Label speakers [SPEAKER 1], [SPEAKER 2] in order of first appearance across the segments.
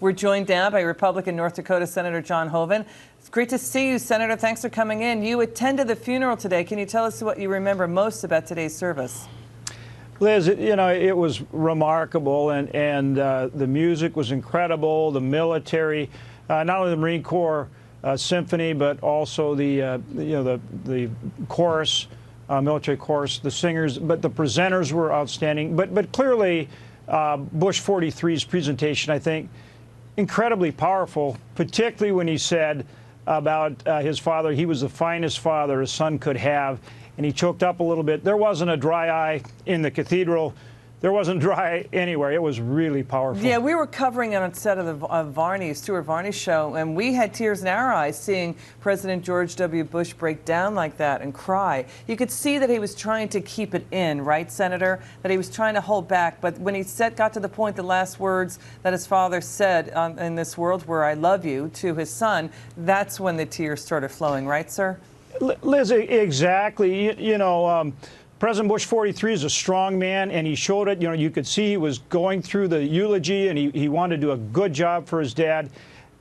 [SPEAKER 1] We're joined now by Republican North Dakota Senator John Hoeven. It's great to see you, Senator. Thanks for coming in. You attended the funeral today. Can you tell us what you remember most about today's service?
[SPEAKER 2] Liz, you know, it was remarkable, and the music was incredible. The military, not only the Marine Corps symphony, but also the chorus, military chorus, the singers, but the presenters were outstanding. But clearly, Bush 43's presentation, I think, incredibly powerful, particularly when he said about his father, he was the finest father a son could have. And he choked up a little bit. There wasn't a dry eye in the cathedral. There wasn't dry anywhere. It was really powerful. Yeah,
[SPEAKER 1] we were covering it on set of the Stuart Varney show, and we had tears in our eyes seeing President George W. Bush break down like that and cry. You could see that he was trying to keep it in, right, Senator? That he was trying to hold back. But when he got to the point, the last words that his father said, in this world where I love you, to his son, that's when the tears started flowing, right, sir?
[SPEAKER 2] Liz, exactly. You know, President Bush 43 is a strong man, and he showed it. You know, you could see he was going through the eulogy, and he wanted to do a good job for his dad.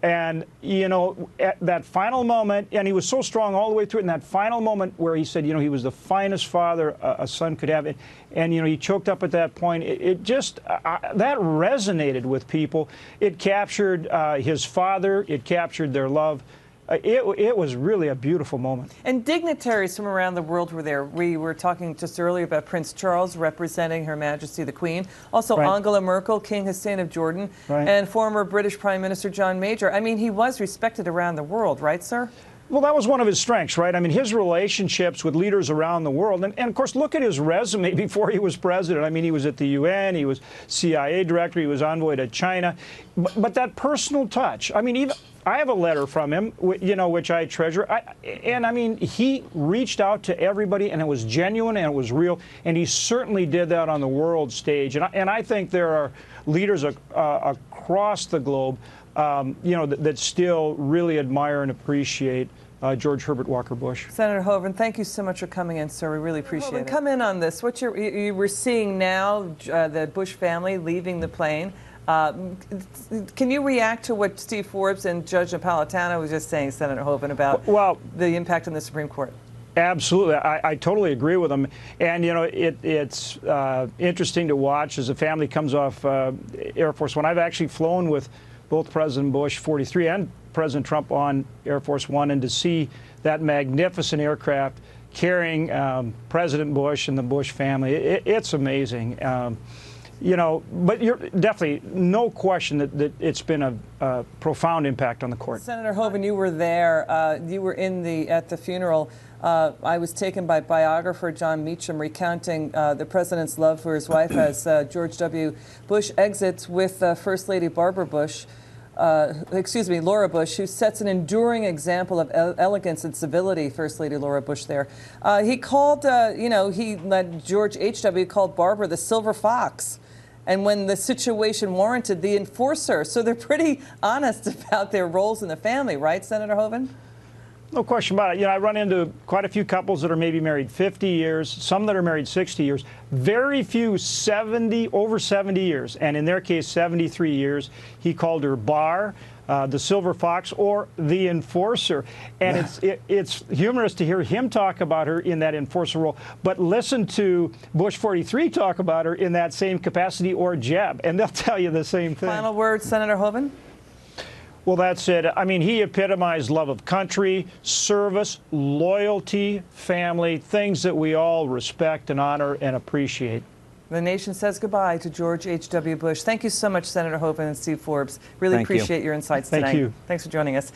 [SPEAKER 2] And, you know, at that final moment, and he was so strong all the way through it, in that final moment where he said, you know, he was the finest father a son could have. And, you know, he choked up at that point. It just, that resonated with people. It captured his father. It captured their love. It was really a beautiful moment.
[SPEAKER 1] And dignitaries from around the world were there. We were talking just earlier about Prince Charles representing Her Majesty the Queen. Also Angela Merkel, King Hussein of Jordan, and former British Prime Minister John Major. I mean, he was respected around the world, right, sir?
[SPEAKER 2] Well, that was one of his strengths, right? I mean, his relationships with leaders around the world. And of course, look at his resume before he was president. I mean, he was at the UN, he was CIA director, he was envoy to China. But that personal touch, I mean, even I have a letter from him, you know, which I treasure. And I mean, he reached out to everybody, and it was genuine and it was real. And he certainly did that on the world stage. And I think there are leaders across the globe, you know, that still really admire and appreciate George Herbert Walker Bush.
[SPEAKER 1] Senator Hoeven, thank you so much for coming in, sir. We really appreciate it. Come in on this. You were seeing now the Bush family leaving the plane. Can you react to what Steve Forbes and Judge Napolitano was just saying, Senator Hoeven, about the impact on the Supreme Court?
[SPEAKER 2] Absolutely. I totally agree with them. And, you know, it's interesting to watch as the family comes off Air Force One. I've actually flown with both President Bush 43 and President Trump on Air Force One, and to see that magnificent aircraft carrying President Bush and the Bush family, it's amazing. You know, but you're definitely no question that it's been a profound impact on the court.
[SPEAKER 1] Senator Hoeven, you were there. You were at the funeral. I was taken by biographer John Meacham recounting the president's love for his wife as George W. Bush exits with First Lady Laura Bush, who sets an enduring example of elegance and civility. First Lady Laura Bush there. He called, you know, George H.W. called Barbara the silver fox. And when the situation warranted, the enforcer. So they're pretty honest about their roles in the family, right, Senator Hoeven?
[SPEAKER 2] No question about it. You know, I run into quite a few couples that are maybe married 50 years, some that are married 60 years, very few over 70 years, and in their case, 73 years. He called her Bar, the silver fox, or the enforcer. And it's humorous to hear him talk about her in that enforcer role, but listen to Bush 43 talk about her in that same capacity, or Jeb, and they'll tell you the same thing.
[SPEAKER 1] Final word, Senator Hoeven?
[SPEAKER 2] Well, that's it. I mean, he epitomized love of country, service, loyalty, family, things that we all respect and honor and appreciate.
[SPEAKER 1] The nation says goodbye to George H.W. Bush. Thank you so much, Senator Hoeven and Steve Forbes. Really appreciate your insights tonight.
[SPEAKER 2] Thank you.
[SPEAKER 1] Thanks for joining us.